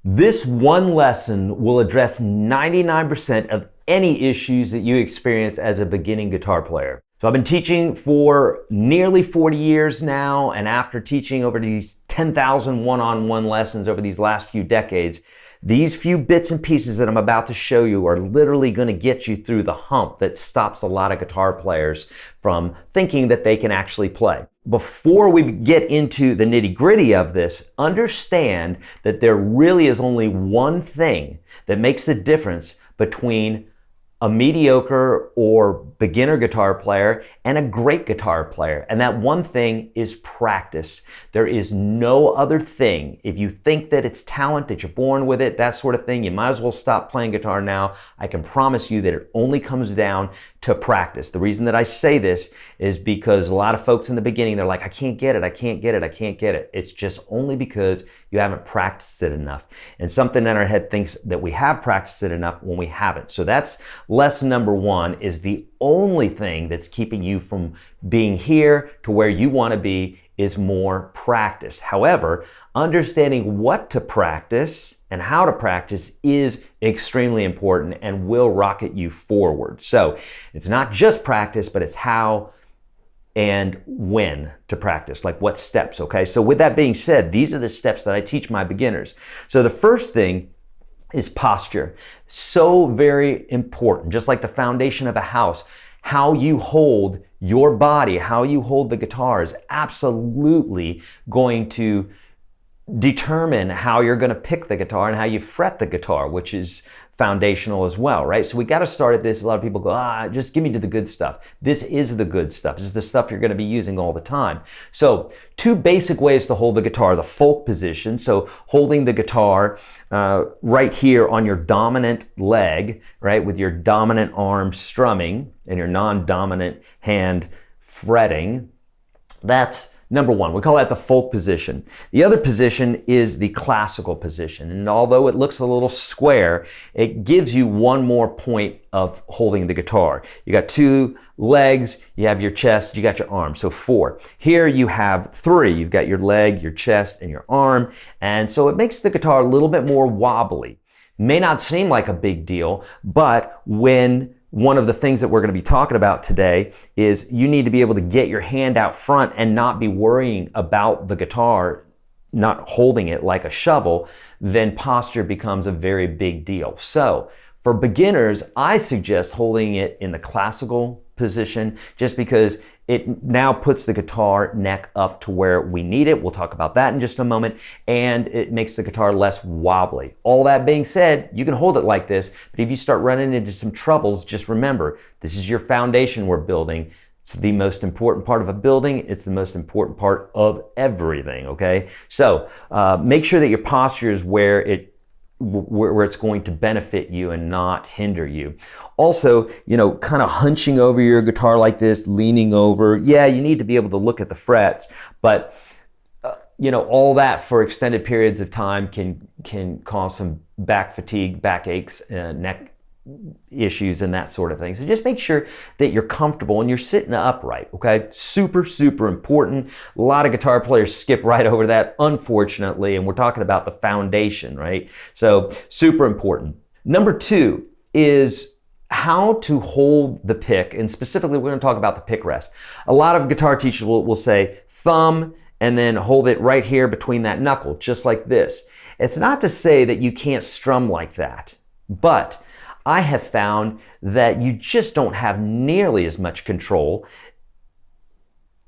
This one lesson will address 99% of any issues that you experience as a beginning guitar player. So I've been teaching for nearly 40 years now, and after teaching over these 10,000 one-on-one lessons over these last few decades, these few bits and pieces that I'm about to show you are literally going to get you through the hump that stops a lot of guitar players from thinking that they can actually play. Before we get into the nitty-gritty of this, understand that there really is only one thing that makes a difference between a mediocre or beginner guitar player and a great guitar player. And that one thing is practice. There is no other thing. If you think that it's talent, that you're born with it, that sort of thing, you might as well stop playing guitar now. I can promise you that it only comes down to practice. The reason that I say this is because a lot of folks in the beginning, they're like, I can't get it, I can't get it, I can't get it. It's just only because you haven't practiced it enough. And something in our head thinks that we have practiced it enough when we haven't. So that's lesson number one, is the only thing that's keeping you from being here to where you want to be is more practice. However, understanding what to practice and how to practice is extremely important and will rocket you forward. So it's not just practice, but it's how and when to practice, like what steps, okay? So with that being said, these are the steps that I teach my beginners. So the first thing is posture. So very important, just like the foundation of a house. How you hold your body, how you hold the guitar is absolutely going to determine how you're going to pick the guitar and how you fret the guitar, which is foundational as well, right? So we got to start at this. A lot of people go, just give me to the good stuff. This is the good stuff. This is the stuff you're going to be using all the time. So two basic ways to hold the guitar: the folk position, so holding the guitar right here on your dominant leg, right, with your dominant arm strumming and your non-dominant hand fretting. That's number one. We call that the folk position. The other position is the classical position. And although it looks a little square, it gives you one more point of holding the guitar. You got two legs, you have your chest, you got your arm. So four. Here you have three. You've got your leg, your chest, and your arm. And so it makes the guitar a little bit more wobbly. May not seem like a big deal, but when one of the things that we're going to be talking about today is you need to be able to get your hand out front and not be worrying about the guitar, not holding it like a shovel, then posture becomes a very big deal. So for beginners, I suggest holding it in the classical position just because it now puts the guitar neck up to where we need it. We'll talk about that in just a moment. And it makes the guitar less wobbly. All that being said, you can hold it like this, but if you start running into some troubles, just remember, this is your foundation we're building. It's the most important part of a building. It's the most important part of everything, okay? So make sure that your posture is where it's going to benefit you and not hinder you. Also, kind of hunching over your guitar like this, leaning over. Yeah, you need to be able to look at the frets, but all that for extended periods of time can cause some back fatigue, back aches, neck issues and that sort of thing. So just make sure that you're comfortable and you're sitting upright, okay? Super, super important. A lot of guitar players skip right over that, unfortunately, and we're talking about the foundation, right? So super important. Number two is how to hold the pick, and specifically we're going to talk about the pick rest. A lot of guitar teachers will say thumb and then hold it right here between that knuckle, just like this. It's not to say that you can't strum like that, but I have found that you just don't have nearly as much control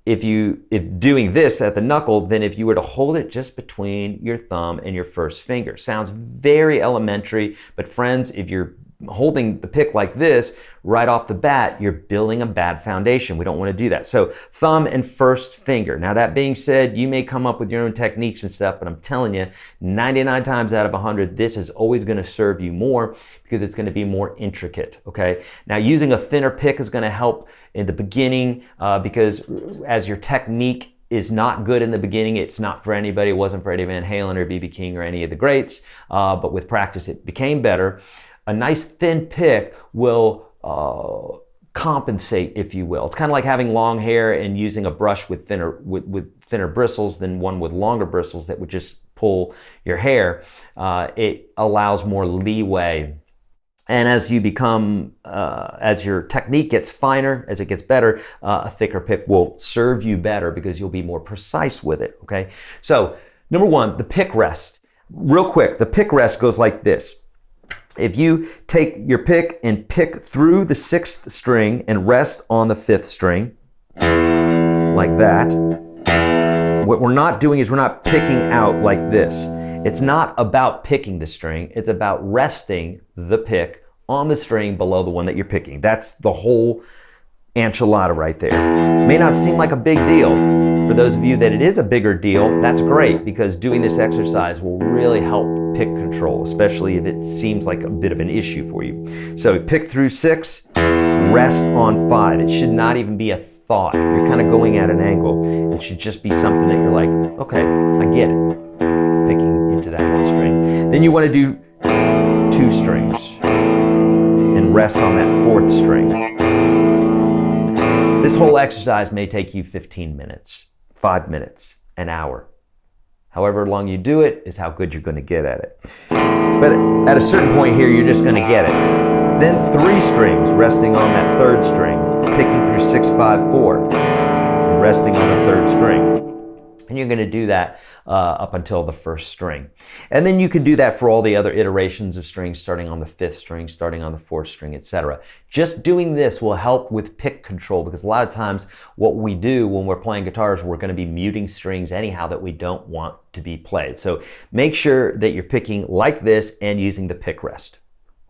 if doing this at the knuckle than if you were to hold it just between your thumb and your first finger. Sounds very elementary, but friends, if you're holding the pick like this right off the bat, you're building a bad foundation. We don't want to do that. So thumb and first finger. Now that being said, you may come up with your own techniques and stuff, but I'm telling you, 99 times out of 100, this is always going to serve you more because it's going to be more intricate, okay? Now using a thinner pick is going to help in the beginning because as your technique is not good in the beginning, it's not for anybody. It wasn't for Eddie Van Halen or B.B. King or any of the greats, but with practice it became better. A nice thin pick will compensate, if you will. It's kind of like having long hair and using a brush with thinner bristles than one with longer bristles that would just pull your hair, it allows more leeway. And as you become, as your technique gets finer, as it gets better, a thicker pick will serve you better because you'll be more precise with it, okay? So, number one, the pick rest. Real quick, the pick rest goes like this. If you take your pick and pick through the 6th string and rest on the 5th string, like that, what we're not doing is we're not picking out like this. It's not about picking the string, it's about resting the pick on the string below the one that you're picking. That's the whole enchilada right there. May not seem like a big deal. For those of you that it is a bigger deal, that's great, because doing this exercise will really help pick control, especially if it seems like a bit of an issue for you. So pick through 6, rest on 5. It should not even be a thought. You're kind of going at an angle. It should just be something that you're like, okay, I get it. Picking into that one string. Then you want to do 2 strings and rest on that 4th string. This whole exercise may take you 15 minutes, 5 minutes, an hour. However long you do it is how good you're going to get at it. But at a certain point here, you're just going to get it. Then 3 strings, resting on that 3rd string, picking through 6, 5, 4, and resting on the 3rd string. And you're going to do that up until the 1st string. And then you can do that for all the other iterations of strings, starting on the 5th string, starting on the 4th string, etc. Just doing this will help with pick control, because a lot of times what we do when we're playing guitars, we're going to be muting strings anyhow that we don't want to be played. So make sure that you're picking like this and using the pick rest.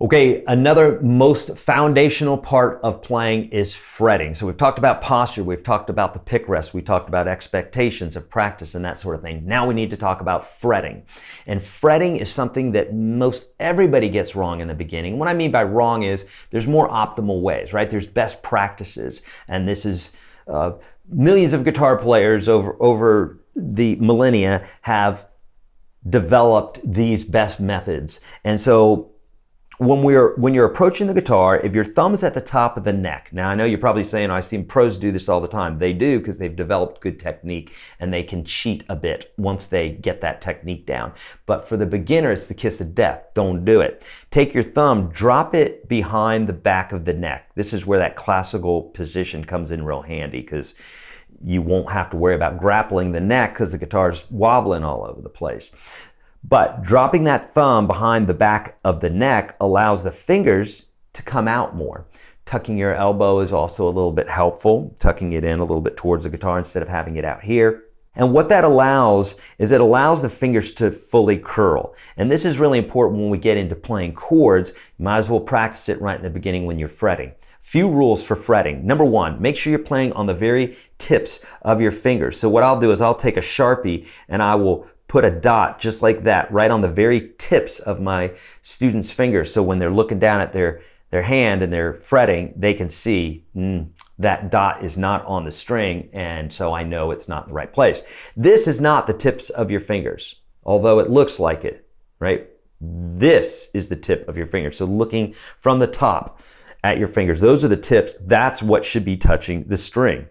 Okay, another most foundational part of playing is fretting. So we've talked about posture, we've talked about the pick rest, we talked about expectations of practice and that sort of thing. Now we need to talk about fretting. And fretting is something that most everybody gets wrong in the beginning. What I mean by wrong is there's more optimal ways, right? There's best practices. And this is millions of guitar players over the millennia have developed these best methods. And so when you're approaching the guitar, if your thumb is at the top of the neck, now I know you're probably saying, I've seen pros do this all the time. They do, because they've developed good technique and they can cheat a bit once they get that technique down. But for the beginner, it's the kiss of death. Don't do it. Take your thumb, drop it behind the back of the neck. This is where that classical position comes in real handy, because you won't have to worry about grappling the neck because the guitar's wobbling all over the place. But dropping that thumb behind the back of the neck allows the fingers to come out more. Tucking your elbow is also a little bit helpful, tucking it in a little bit towards the guitar instead of having it out here. And what that allows is it allows the fingers to fully curl. And this is really important when we get into playing chords. You might as well practice it right in the beginning when you're fretting. Few rules for fretting. Number one, make sure you're playing on the very tips of your fingers. So what I'll do is I'll take a Sharpie and I will put a dot just like that right on the very tips of my students' fingers. So when they're looking down at their hand and they're fretting, they can see that dot is not on the string, and so I know it's not in the right place. This is not the tips of your fingers, although it looks like it, right? This is the tip of your finger. So looking from the top at your fingers, those are the tips. That's what should be touching the string.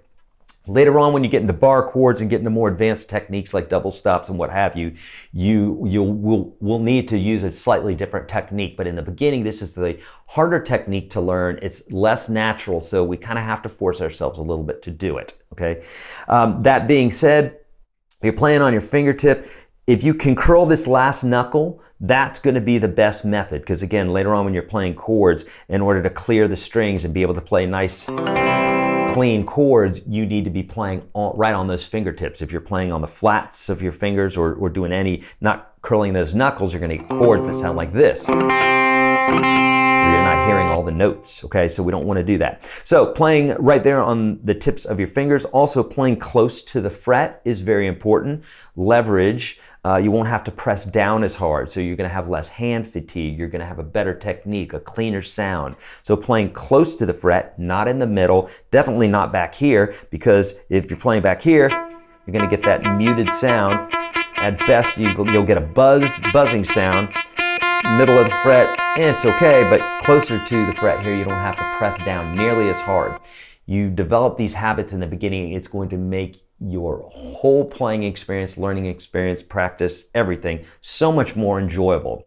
Later on, when you get into bar chords and get into more advanced techniques like double stops and what have you, will need to use a slightly different technique. But in the beginning, this is the harder technique to learn. It's less natural, so we kind of have to force ourselves a little bit to do it, okay? That being said, if you're playing on your fingertip, if you can curl this last knuckle, that's going to be the best method, because again, later on when you're playing chords, in order to clear the strings and be able to play nice clean chords, you need to be playing right on those fingertips. If you're playing on the flats of your fingers or doing not curling those knuckles, you're going to get chords that sound like this. You're not hearing all the notes, okay? So we don't want to do that. So playing right there on the tips of your fingers, also playing close to the fret is very important. Leverage. You won't have to press down as hard, so you're going to have less hand fatigue. You're going to have a better technique, a cleaner sound. So playing close to the fret, not in the middle, definitely not back here, because if you're playing back here, you're going to get that muted sound. At best, you'll get a buzzing sound. Middle of the fret, it's okay, but closer to the fret here, you don't have to press down nearly as hard. You develop these habits in the beginning, it's going to make your whole playing experience, learning experience, practice, everything so much more enjoyable.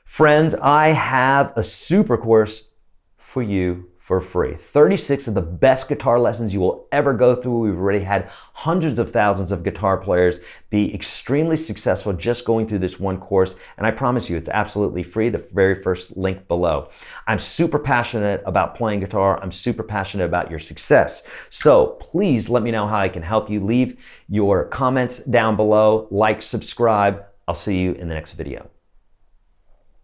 Friends, I have a super course for you for free. 36 of the best guitar lessons you will ever go through. We've already had hundreds of thousands of guitar players be extremely successful just going through this one course. And I promise you, it's absolutely free. The very first link below. I'm super passionate about playing guitar. I'm super passionate about your success. So please let me know how I can help you. Leave your comments down below, like, subscribe. I'll see you in the next video.